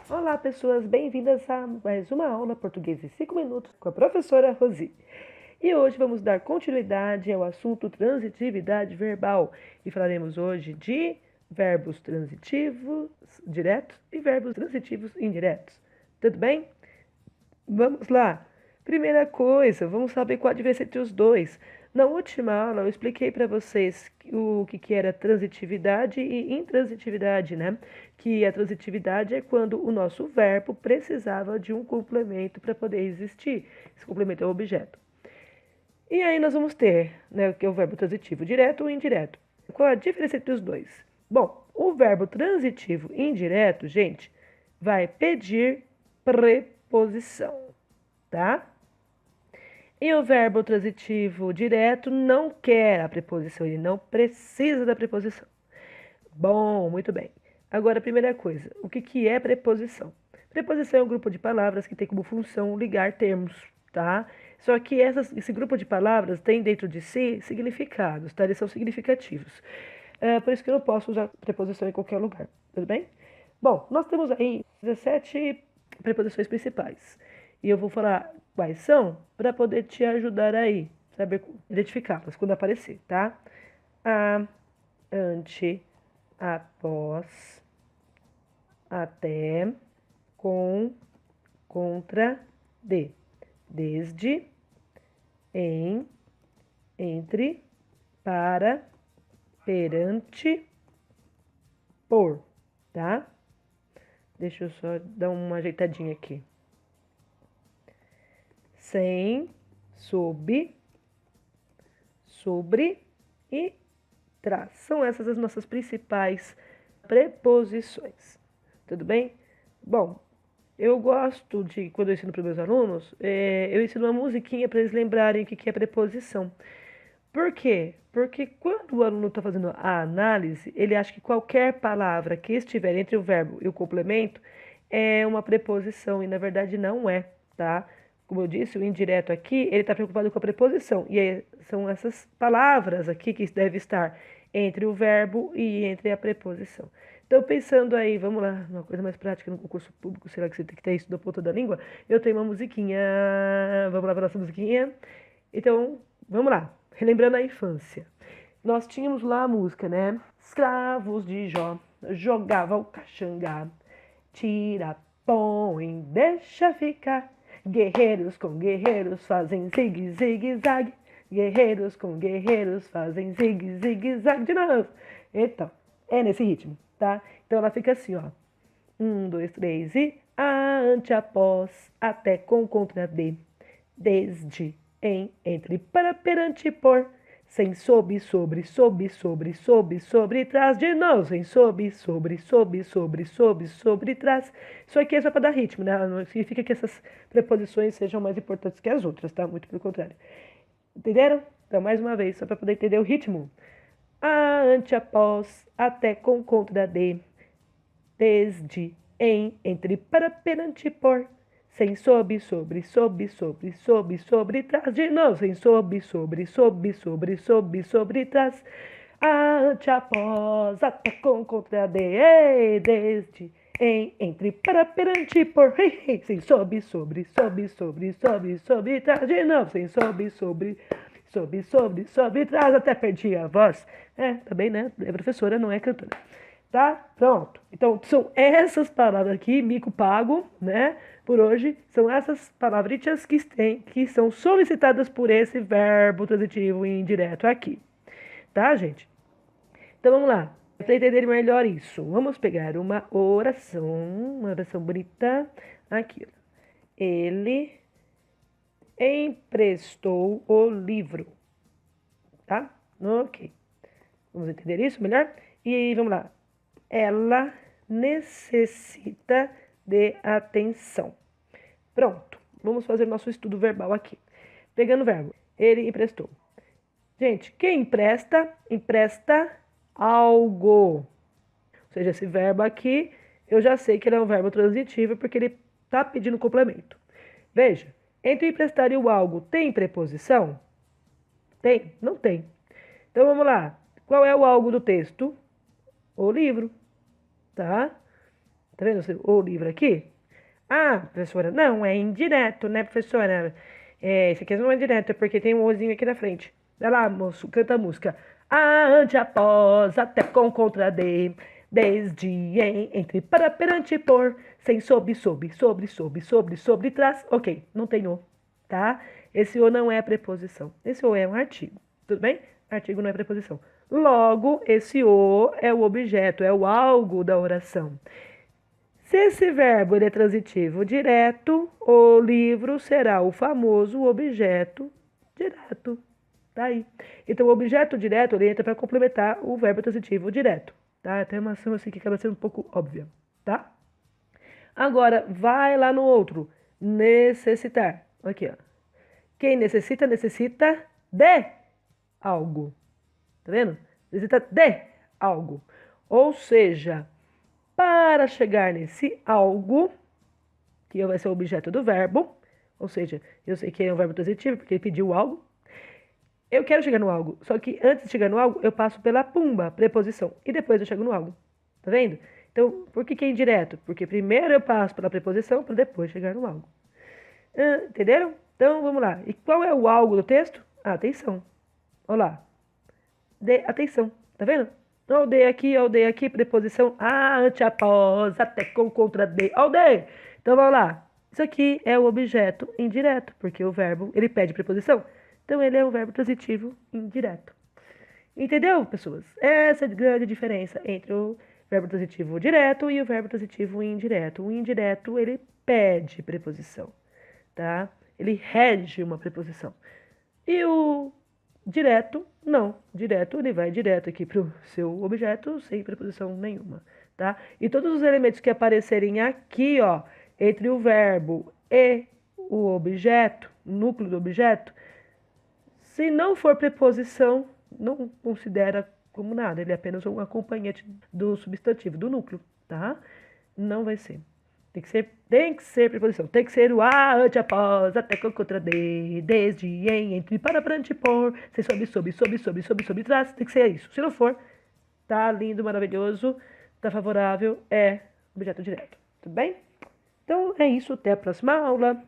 Olá, pessoas, bem-vindas a mais uma aula português em 5 minutos com a professora Rosi. E hoje vamos dar continuidade ao assunto transitividade verbal e falaremos hoje de verbos transitivos diretos e verbos transitivos indiretos. Tudo bem? Vamos lá. Primeira coisa, vamos saber qual a diferença entre os dois. Na última aula, eu expliquei para vocês o que era transitividade e intransitividade, né? Que a transitividade é quando o nosso verbo precisava de um complemento para poder existir. Esse complemento é o objeto. E aí nós vamos ter, né, que é o verbo transitivo direto ou indireto. Qual a diferença entre os dois? Bom, o verbo transitivo indireto, gente, vai pedir preposição, tá? E o verbo transitivo direto não quer a preposição, ele não precisa da preposição. Bom, muito bem. Agora, a primeira coisa, o que é preposição? Preposição é um grupo de palavras que tem como função ligar termos, tá? Só que esse grupo de palavras tem dentro de si significados, tá? Eles são significativos. Por isso que eu não posso usar preposição em qualquer lugar, tudo bem? Bom, nós temos aí 17 preposições principais. E eu vou falar quais são para poder te ajudar aí, saber identificá-las quando aparecer, tá? A, ante, após, até, com, contra, de, desde, em, entre, para, perante, por, tá? Deixa eu só dar uma ajeitadinha aqui. Sem, sob, sobre e traz. São essas as nossas principais preposições. Tudo bem? Bom, eu gosto de, quando eu ensino para os meus alunos, eu ensino uma musiquinha para eles lembrarem o que é preposição. Por quê? Porque quando o aluno está fazendo a análise, ele acha que qualquer palavra que estiver entre o verbo e o complemento é uma preposição, e na verdade não é, tá? Como eu disse, o indireto aqui, ele está preocupado com a preposição, e são essas palavras aqui que devem estar entre o verbo e entre a preposição. Então, pensando aí, vamos lá, uma coisa mais prática no concurso público, será que você tem que ter isso da ponta da língua? Eu tenho uma musiquinha, vamos lá para a nossa musiquinha? Então, vamos lá, relembrando a infância. Nós tínhamos lá a música, né? Escravos de Jó, jogavam caxangá, tira, põe, deixa ficar. Guerreiros com guerreiros fazem zigue, zigue, zague. Guerreiros com guerreiros fazem zigue, zigue, zague. De novo. Então, é nesse ritmo, tá? Então ela fica assim, ó. 1, 2, 3 e ante, após, até, com, contra, de, desde, em, entre, para, perante, por, sem, sob, sobre, sob, sobre, sob, sobre, trás, de novo, sem, sob, sobre, sob, sobre, sob, sobre, trás. Isso aqui é só para dar ritmo, né? Não significa que essas preposições sejam mais importantes que as outras, tá? Muito pelo contrário. Entenderam? Então, mais uma vez, só para poder entender o ritmo. Ante, após, até, com, contra, de, desde, em, entre, para, perante, por, sem, sob, sobre, sob, sobre, sob, sobre, trás, de novo, sem, sob, sobre, sob, sobre, sob, sobre, trás, ante, após, até, com, contra, de, desde, em, entre, para, perante, por, sem, sob, sobre, sob, sobre, sob, sobre, trás, de novo, sem, sob, sobre, sobre, trás, até perdi a voz. Também, né? É professora, não é cantora. Tá? Pronto. Então, são essas palavras aqui, mico pago, né? Por hoje, são essas palavritas que são solicitadas por esse verbo transitivo indireto aqui. Tá, gente? Então, vamos lá. Para entender melhor isso, vamos pegar uma oração bonita. Aqui. Ele emprestou o livro. Tá? Ok. Vamos entender isso melhor? E vamos lá. Ela necessita de atenção. Pronto, vamos fazer nosso estudo verbal aqui. Pegando o verbo, ele emprestou. Gente, quem empresta, empresta algo. Ou seja, esse verbo aqui, eu já sei que ele é um verbo transitivo porque ele está pedindo complemento. Veja, entre o emprestar e o algo, tem preposição? Tem? Não tem. Então vamos lá. Qual é o algo do texto? O livro, tá? Tá vendo o livro aqui? Ah, professora, não, é indireto, né, professora? Esse aqui não é direto, é porque tem um ozinho aqui na frente. Vai lá, moço, canta a música. A, ante, após, até com, contra, de, desde, em, entre, para, perante, por, sem, sobre, trás. Ok, não tem o, tá? Esse o não é preposição. Esse o é um artigo, tudo bem? Artigo não é preposição. Logo, esse o é o objeto, é o algo da oração. Se esse verbo ele é transitivo direto, o livro será o famoso objeto direto. Tá aí. Então, o objeto direto ele entra para complementar o verbo transitivo direto. Tá? Tem uma ação assim que acaba sendo um pouco óbvia. Tá? Agora, vai lá no outro. Necessitar. Aqui, ó. Quem necessita, necessita de algo. Tá vendo? Necessita de algo. Ou seja, para chegar nesse algo, que vai ser o objeto do verbo, ou seja, eu sei que é um verbo transitivo, porque ele pediu algo. Eu quero chegar no algo, só que antes de chegar no algo, eu passo pela pumba, preposição, e depois eu chego no algo. Tá vendo? Então, por que é indireto? Porque primeiro eu passo pela preposição para depois chegar no algo. Entenderam? Então, vamos lá. E qual é o algo do texto? Atenção. Olha lá. Atenção. Tá vendo? Ao de aqui, preposição a, ante, após, até, com, contra, de, ao de. Então, vamos lá. Isso aqui é o objeto indireto, porque o verbo, ele pede preposição. Então, ele é um verbo transitivo indireto. Entendeu, pessoas? Essa é a grande diferença entre o verbo transitivo direto e o verbo transitivo indireto. O indireto, ele pede preposição, tá? Ele rege uma preposição. E o direto, não. Direto, ele vai direto aqui para o seu objeto sem preposição nenhuma, tá? E todos os elementos que aparecerem aqui, ó, entre o verbo e o objeto, o núcleo do objeto, se não for preposição, não considera como nada. Ele é apenas um acompanhante do substantivo, do núcleo, tá? Não vai ser. Tem que ser preposição. Tem que ser o a, ante, após, até, com, contra, de, desde, em, entre, para, perante, por, sem, sob, trás. Tem que ser isso. Se não for, tá lindo, maravilhoso, tá favorável, é objeto direto. Tudo bem? Então é isso. Até a próxima aula.